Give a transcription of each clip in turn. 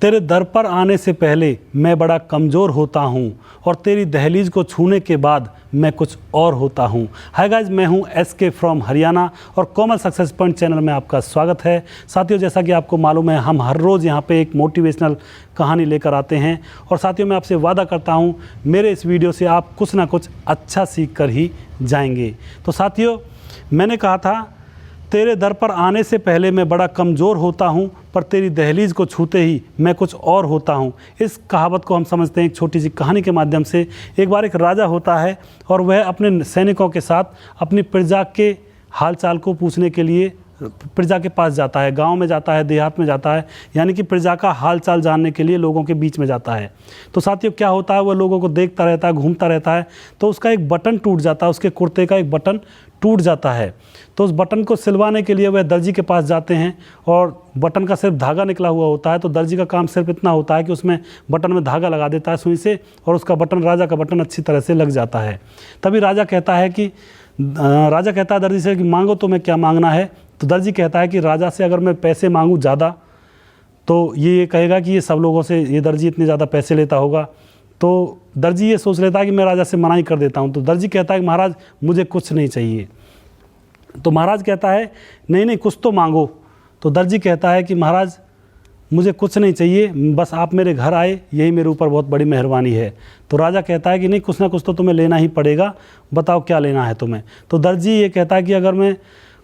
तेरे दर पर आने से पहले मैं बड़ा कमज़ोर होता हूँ और तेरी दहलीज को छूने के बाद मैं कुछ और होता हूँ। हाय गाइज, मैं हूँ SK फ्रॉम हरियाणा और कोमल सक्सेस पॉइंट चैनल में आपका स्वागत है। साथियों, जैसा कि आपको मालूम है, हम हर रोज़ यहाँ पे एक मोटिवेशनल कहानी लेकर आते हैं और साथियों, मैं आपसे वादा करता हूँ मेरे इस वीडियो से आप कुछ ना कुछ अच्छा सीख कर ही जाएंगे। तो साथियों, मैंने कहा था तेरे दर पर आने से पहले मैं बड़ा कमज़ोर होता हूँ, पर तेरी दहलीज को छूते ही मैं कुछ और होता हूँ। इस कहावत को हम समझते हैं एक छोटी सी कहानी के माध्यम से। एक बार एक राजा होता है और वह अपने सैनिकों के साथ अपनी प्रजा के हालचाल को पूछने के लिए प्रजा के पास जाता है। गांव में जाता है, देहात में जाता है, यानी कि प्रजा का हाल चाल जानने के लिए लोगों के बीच में जाता है। तो साथियों, क्या होता है, वह लोगों को देखता रहता है, घूमता रहता है, तो उसका एक बटन टूट जाता है, उसके कुर्ते का एक बटन टूट जाता है। तो उस बटन को सिलवाने के लिए वह दर्जी के पास जाते हैं और बटन का सिर्फ धागा निकला हुआ होता है। तो दर्जी का काम सिर्फ इतना होता है कि उसमें बटन में धागा लगा देता है सुई से और उसका बटन, राजा का बटन अच्छी तरह से लग जाता है। तभी राजा कहता है दर्जी से कि मांगो, तो मैं क्या मांगना है। तो दर्जी कहता है कि राजा से अगर मैं पैसे मांगूँ ज़्यादा तो ये कहेगा कि ये सब लोगों से ये दर्जी इतने ज़्यादा पैसे लेता होगा। तो दर्जी ये सोच लेता है कि मैं राजा से मना ही कर देता हूँ। तो दर्जी कहता है कि महाराज, मुझे कुछ नहीं चाहिए। तो महाराज कहता है नहीं, कुछ तो मांगो। तो दर्जी कहता है कि महाराज, मुझे कुछ नहीं चाहिए, बस आप मेरे घर आए, यही मेरे ऊपर बहुत बड़ी मेहरबानी है। तो राजा कहता है कि नहीं, कुछ ना कुछ तो तुम्हें लेना ही पड़ेगा, बताओ क्या लेना है तुम्हें। तो दर्जी ये कहता है कि अगर मैं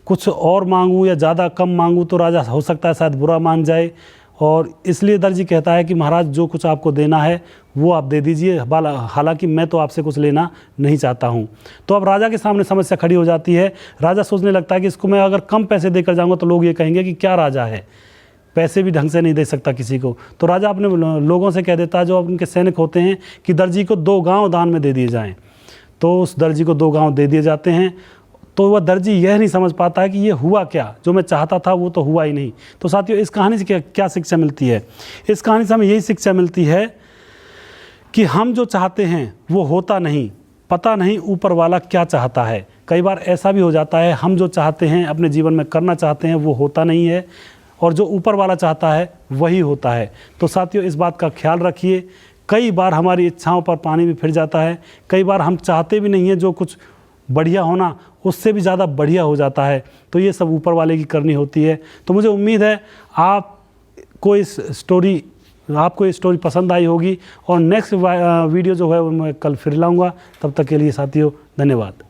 कुछ और मांगूँ या ज़्यादा कम मांगूँ तो राजा हो सकता है शायद बुरा मान जाए, और इसलिए दर्जी कहता है कि महाराज, जो कुछ आपको देना है वो आप दे दीजिए, हालांकि मैं तो आपसे कुछ लेना नहीं चाहता हूँ। तो अब राजा के सामने समस्या खड़ी हो जाती है। राजा सोचने लगता है कि इसको मैं अगर कम पैसे देकर जाऊँगा तो लोग ये कहेंगे कि क्या राजा है, पैसे भी ढंग से नहीं दे सकता किसी को। तो राजा अपने लोगों से कह देता है, जो उनके सैनिक होते हैं, कि दर्जी को 2 गाँव दान में दे दिए जाएँ। तो उस दर्जी को 2 गाँव दे दिए जाते हैं। तो वह दर्जी यह नहीं समझ पाता है कि ये हुआ क्या, जो मैं चाहता था वो तो हुआ ही नहीं। तो साथियों, इस कहानी से क्या शिक्षा मिलती है? इस कहानी से हमें यही शिक्षा मिलती है कि हम जो चाहते हैं वो होता नहीं, पता नहीं ऊपर वाला क्या चाहता है। कई बार ऐसा भी हो जाता है, हम जो चाहते हैं, अपने जीवन में करना चाहते हैं, वो होता नहीं है, और जो ऊपर वाला चाहता है वही होता है। तो साथियों, इस बात का ख्याल रखिए। कई बार हमारी इच्छाओं पर पानी भी फिर जाता है। कई बार हम चाहते भी नहीं हैं जो कुछ बढ़िया होना, उससे भी ज़्यादा बढ़िया हो जाता है। तो ये सब ऊपर वाले की करनी होती है। तो मुझे उम्मीद है आपको ये स्टोरी पसंद आई होगी, और नेक्स्ट वीडियो जो है वो मैं कल फिर लाऊंगा। तब तक के लिए साथियों, धन्यवाद।